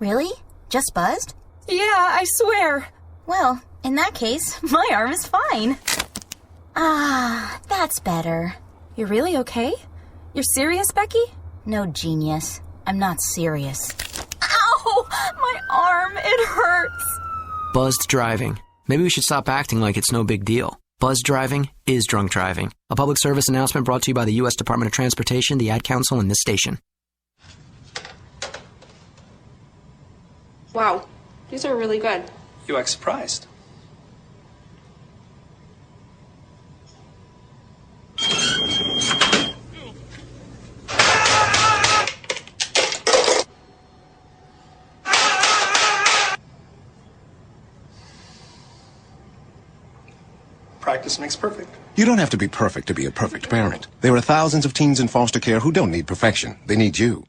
Really? Just buzzed? Yeah, I swear. Well, in that case, my arm is fine. Ah, that's better. You're really okay? You're serious, Becky? No, genius. I'm not serious. Ow! My arm, it hurts. Buzzed driving. Maybe we should stop acting like it's no big deal. Buzzed driving is drunk driving. A public service announcement brought to you by the U.S. Department of Transportation, the Ad Council, and this station. Wow, these are really good. You act surprised. Practice makes perfect. You don't have to be perfect to be a perfect parent. There are thousands of teens in foster care who don't need perfection. They need you.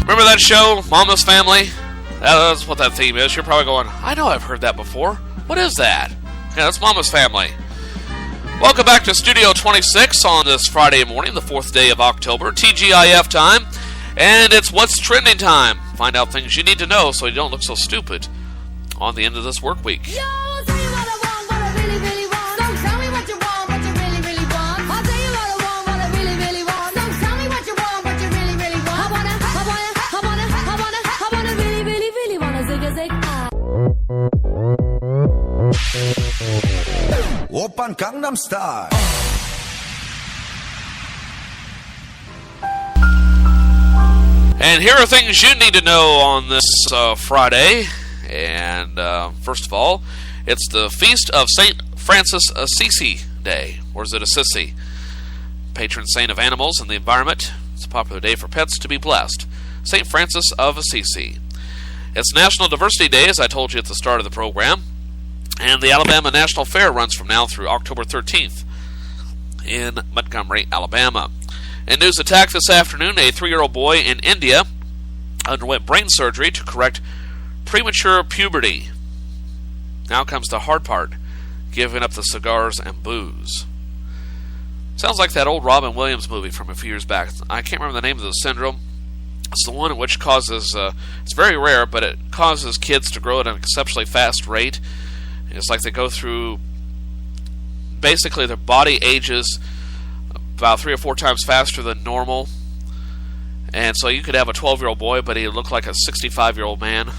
Remember that show, Mama's Family? That's what that theme is. You're probably going, I know I've heard that before. What is that? Yeah, that's Mama's Family. Welcome back to Studio 26 on this Friday morning, the 4th day of October, TGIF time. And it's What's Trending time. Find out things you need to know so you don't look so stupid on the end of this work week. Oppan Gangnam Style. And here are things you need to know on this Friday. And first of all, it's the Feast of St. Francis Assisi Day. Or is it Assisi? Patron saint of animals and the environment. It's a popular day for pets to be blessed. St. Francis of Assisi. It's National Diversity Day, as I told you at the start of the program. And the Alabama National Fair runs from now through October 13th in Montgomery, Alabama. In news attack this afternoon, a 3-year-old boy in India underwent brain surgery to correct premature puberty. Now comes the hard part, giving up the cigars and booze. Sounds like that old Robin Williams movie from a few years back. I can't remember the name of the syndrome. It's the one in which causes, it's very rare, but it causes kids to grow at an exceptionally fast rate. It's like they go through, basically their body ages about 3 or 4 times faster than normal. And so you could have a 12-year-old boy, but he look like a 65-year-old man.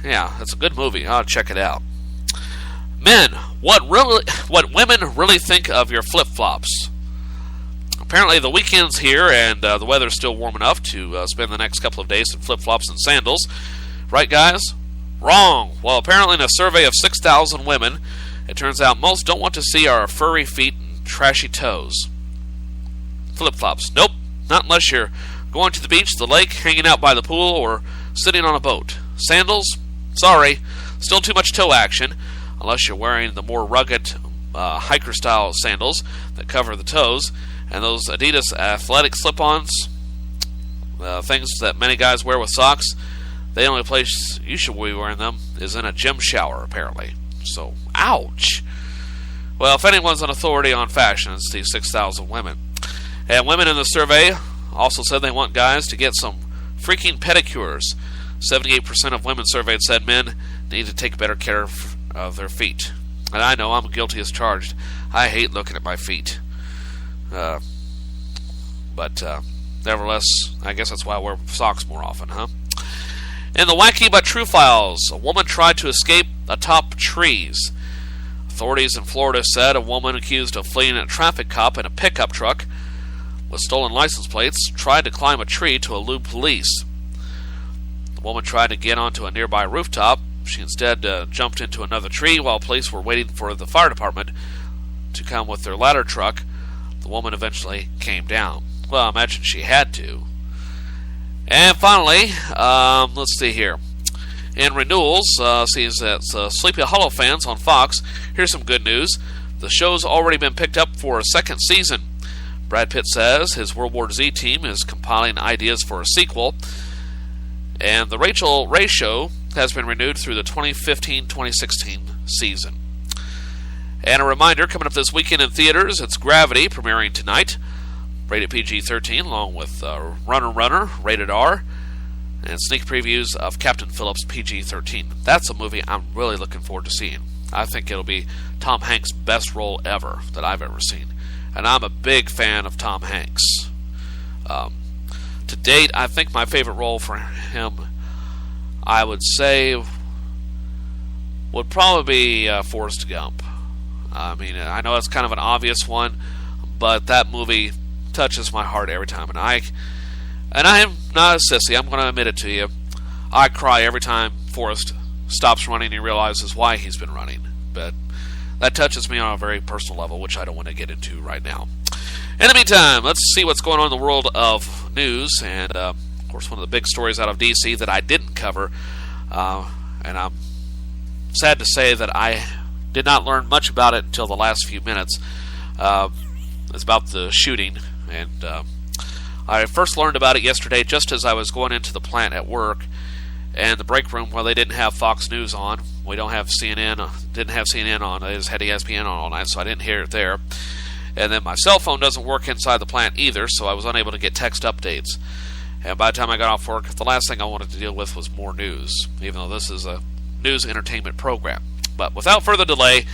Yeah, it's a good movie. I'll check it out. Men, what women really think of your flip-flops. Apparently the weekend's here, and the weather's still warm enough to spend the next couple of days in flip-flops and sandals. Right, guys? Wrong. Well, apparently in a survey of 6,000 women, it turns out most don't want to see our furry feet and trashy toes. Flip-flops. Nope. Not unless you're going to the beach, the lake, hanging out by the pool, or sitting on a boat. Sandals? Sorry. Still too much toe action, unless you're wearing the more rugged hiker-style sandals that cover the toes, and those Adidas athletic slip-ons, things that many guys wear with socks. The only place you should be wearing them is in a gym shower, apparently. So, ouch. Well, if anyone's an authority on fashion, it's these 6,000 women. And women in the survey also said they want guys to get some freaking pedicures. 78% of women surveyed said men need to take better care of their feet. And I know I'm guilty as charged. I hate looking at my feet. But nevertheless, I guess that's why I wear socks more often, huh? In the wacky but true files, a woman tried to escape atop trees. Authorities in Florida said a woman accused of fleeing a traffic cop in a pickup truck with stolen license plates tried to climb a tree to elude police. The woman tried to get onto a nearby rooftop. She instead jumped into another tree while police were waiting for the fire department to come with their ladder truck. The woman eventually came down. Well, I imagine she had to. And finally, let's see here. In renewals, sees that Sleepy Hollow fans on Fox, here's some good news. The show's already been picked up for a second season. Brad Pitt says his World War Z team is compiling ideas for a sequel. And the Rachel Ray Show has been renewed through the 2015-2016 season. And a reminder, coming up this weekend in theaters, it's Gravity, premiering tonight. Rated PG-13, along with Runner, rated R. And sneak previews of Captain Phillips, PG-13. That's a movie I'm really looking forward to seeing. I think it'll be Tom Hanks' best role ever that I've ever seen. And I'm a big fan of Tom Hanks. To date, I think my favorite role for him, I would say, would probably be Forrest Gump. I mean, I know it's kind of an obvious one, but that movie touches my heart every time. And I am not a sissy, I'm going to admit it to you. I cry every time Forrest stops running and he realizes why he's been running. But that touches me on a very personal level, which I don't want to get into right now. In the meantime, let's see what's going on in the world of news. And, of course, one of the big stories out of D.C. that I didn't cover, and I'm sad to say that I did not learn much about it until the last few minutes. It's about the shooting. And I first learned about it yesterday just as I was going into the plant at work. And the break room, well, they didn't have Fox News on. We don't have CNN. Didn't have CNN on. They just had ESPN on all night, so I didn't hear it there. And then my cell phone doesn't work inside the plant either, so I was unable to get text updates. And by the time I got off work, the last thing I wanted to deal with was more news, even though this is a news entertainment program. But without further delay,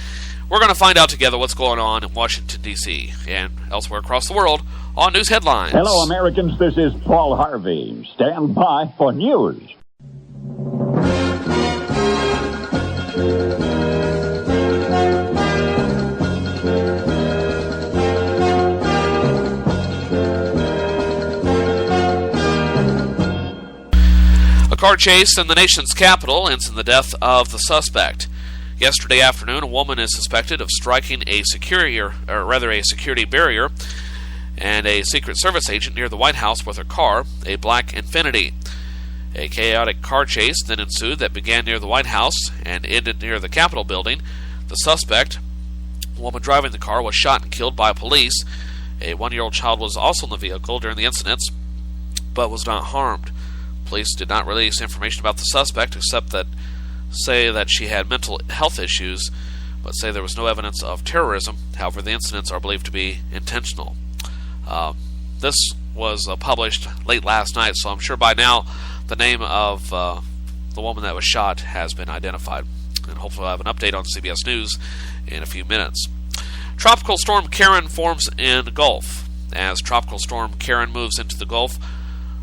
we're going to find out together what's going on in Washington, D.C. and elsewhere across the world on News Headlines. Hello, Americans. This is Paul Harvey. Stand by for news. A car chase in the nation's capital ends in the death of the suspect. Yesterday afternoon, a woman is suspected of striking a security barrier and a Secret Service agent near the White House with her car, a black Infiniti. A chaotic car chase then ensued that began near the White House and ended near the Capitol building. The suspect, a woman driving the car, was shot and killed by police. A 1-year-old child was also in the vehicle during the incidents, but was not harmed. Police did not release information about the suspect, except that say that she had mental health issues, but say there was no evidence of terrorism. However, the incidents are believed to be intentional. This was published late last night, so I'm sure by now the name of the woman that was shot has been identified. And hopefully I'll have an update on CBS News in a few minutes. Tropical Storm Karen forms in the Gulf. As Tropical Storm Karen moves into the Gulf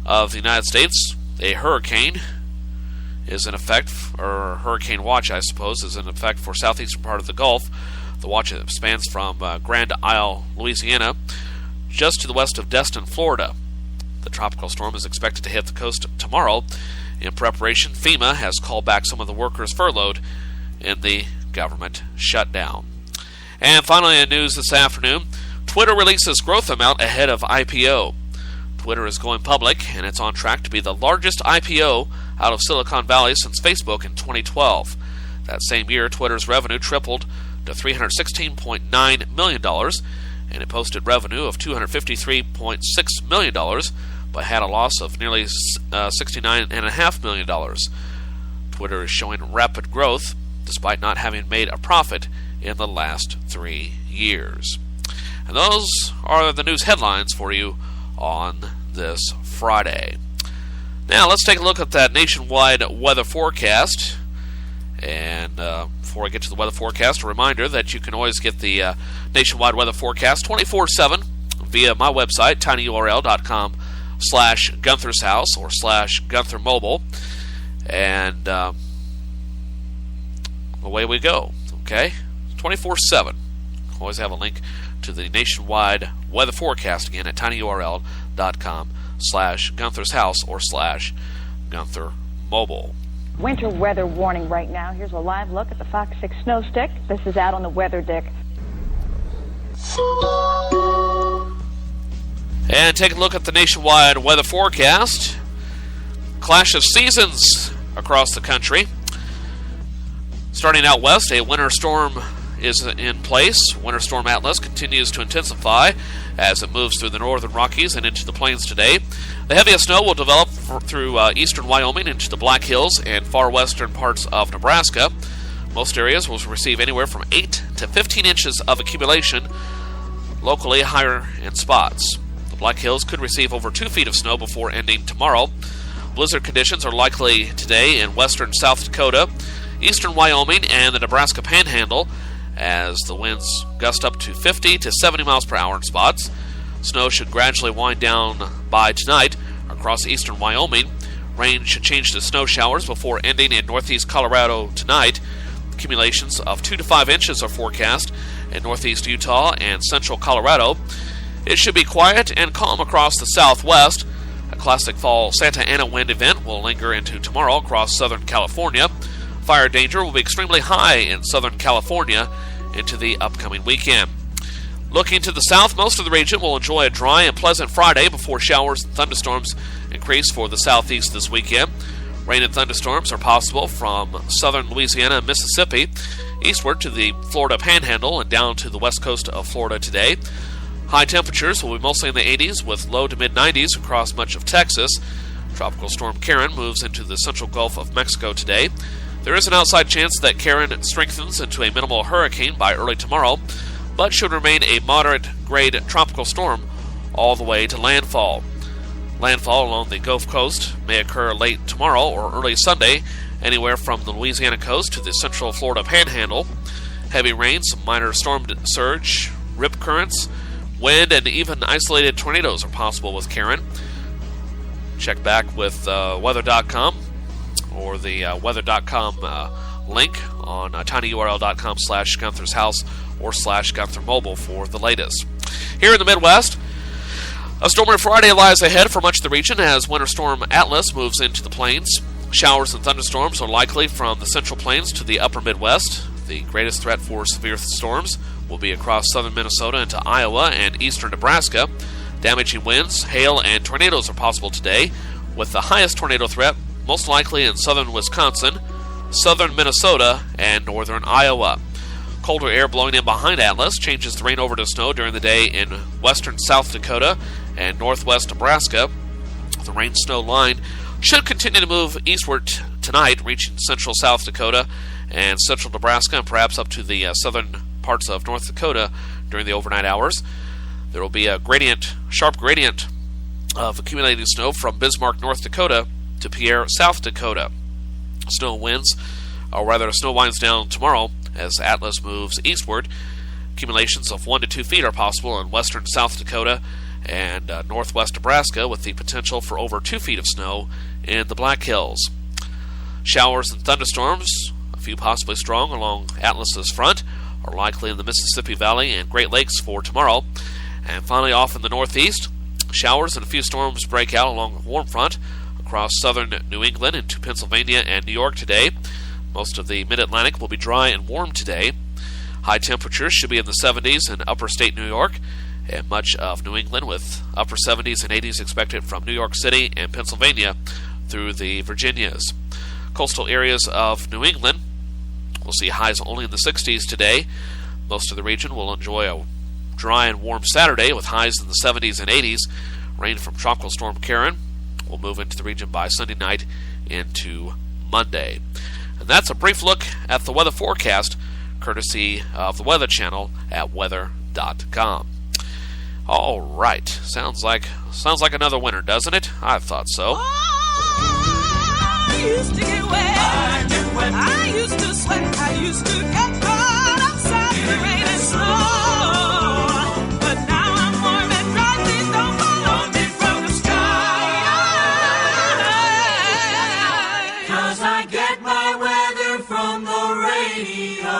of the United States, a hurricane is in effect, or hurricane watch, I suppose, is in effect for southeastern part of the Gulf. The watch spans from Grand Isle, Louisiana, just to the west of Destin, Florida. The tropical storm is expected to hit the coast tomorrow. In preparation, FEMA has called back some of the workers furloughed in the government shutdown. And finally, in news this afternoon, Twitter releases growth amount ahead of IPO. Twitter is going public, and it's on track to be the largest IPO out of Silicon Valley since Facebook in 2012. That same year, Twitter's revenue tripled to $316.9 million, and it posted revenue of $253.6 million, but had a loss of nearly $69.5 million. Twitter is showing rapid growth, despite not having made a profit in the last 3 years. And those are the news headlines for you on this Friday. Now let's take a look at that nationwide weather forecast. And before I get to the weather forecast, a reminder that you can always get the nationwide weather forecast 24/7 via my website, tinyurl.com/Gunther's House or /Gunther Mobile. And away we go. Okay? 24/7. Always have a link to the nationwide weather forecast again at tinyurl.com/Gunther's House or /Gunther Mobile. Winter weather warning right now. Here's a live look at the Fox 6 snow stick. This is out on the weather dick. And take a look at the nationwide weather forecast. Clash of seasons across the country. Starting out west, a winter storm is in place. Winter Storm Atlas continues to intensify as it moves through the northern Rockies and into the plains today. The heaviest snow will develop through eastern Wyoming into the Black Hills and far western parts of Nebraska. Most areas will receive anywhere from 8 to 15 inches of accumulation, locally higher in spots. The Black Hills could receive over 2 feet of snow before ending tomorrow. Blizzard conditions are likely today in western South Dakota, eastern Wyoming, and the Nebraska Panhandle, as the winds gust up to 50 to 70 miles per hour in spots. Snow should gradually wind down by tonight across eastern Wyoming. Rain should change to snow showers before ending in northeast Colorado tonight. Accumulations of 2 to 5 inches are forecast in northeast Utah and central Colorado. It should be quiet and calm across the southwest. A classic fall Santa Ana wind event will linger into tomorrow across southern California. Fire danger will be extremely high in southern California into the upcoming weekend. Looking to the south, most of the region will enjoy a dry and pleasant Friday before showers and thunderstorms increase for the southeast this weekend. Rain and thunderstorms are possible from southern Louisiana and Mississippi eastward to the Florida Panhandle and down to the west coast of Florida today. High temperatures will be mostly in the 80s with low to mid-90s across much of Texas. Tropical storm Karen moves into the central Gulf of Mexico today. There is an outside chance that Karen strengthens into a minimal hurricane by early tomorrow, but should remain a moderate-grade tropical storm all the way to landfall. Landfall along the Gulf Coast may occur late tomorrow or early Sunday, anywhere from the Louisiana coast to the central Florida Panhandle. Heavy rain, some minor storm surge, rip currents, wind, and even isolated tornadoes are possible with Karen. Check back with weather.com or the weather.com link on tinyurl.com/Gunther's House or /Gunther Mobile for the latest. Here in the Midwest, a stormy Friday lies ahead for much of the region as Winter Storm Atlas moves into the plains. Showers and thunderstorms are likely from the central plains to the upper Midwest. The greatest threat for severe storms will be across southern Minnesota into Iowa and eastern Nebraska. Damaging winds, hail, and tornadoes are possible today, with the highest tornado threat most likely in southern Wisconsin, southern Minnesota, and northern Iowa. Colder air blowing in behind Atlas changes the rain over to snow during the day in western South Dakota and northwest Nebraska. The rain-snow line should continue to move eastward tonight, reaching central South Dakota and central Nebraska, and perhaps up to the southern parts of North Dakota during the overnight hours. There will be a sharp gradient of accumulating snow from Bismarck, North Dakota to Pierre, South Dakota. Snow winds down tomorrow as Atlas moves eastward. Accumulations of 1 to 2 feet are possible in western South Dakota and northwest Nebraska, with the potential for over 2 feet of snow in the Black Hills. Showers and thunderstorms, a few possibly strong along Atlas's front, are likely in the Mississippi Valley and Great Lakes for tomorrow. And finally, off in the northeast, showers and a few storms break out along the warm front across southern New England into Pennsylvania and New York today. Most of the mid-Atlantic will be dry and warm today. High temperatures should be in the 70s in upper state New York and much of New England, with upper 70s and 80s expected from New York City and Pennsylvania through the Virginias. Coastal areas of New England will see highs only in the 60s today. Most of the region will enjoy a dry and warm Saturday with highs in the 70s and 80s. Rain from Tropical Storm Karen will move into the region by Sunday night into Monday. And that's a brief look at the weather forecast, courtesy of the Weather Channel at weather.com. All right, sounds like another winter, doesn't it? I thought so. I used to get wet. I used to sweat. I used to get caught outside in the rain and snow. But now I'm warm and dry. Please don't follow me from the sky. 'Cause I get my weather from the radio.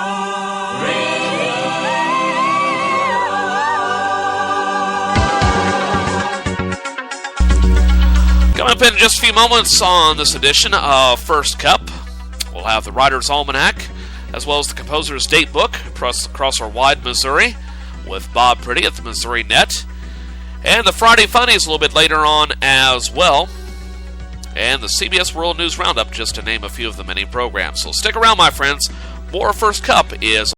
Coming up in just a few moments on this edition of First Cup, we'll have the Writer's Almanac, as well as the Composer's Date Book across our wide Missouri with Bob Pretty at the Missouri Net. And the Friday Funnies a little bit later on as well. and the CBS World News Roundup, just to name a few of the many programs. So stick around, my friends. More First Cup is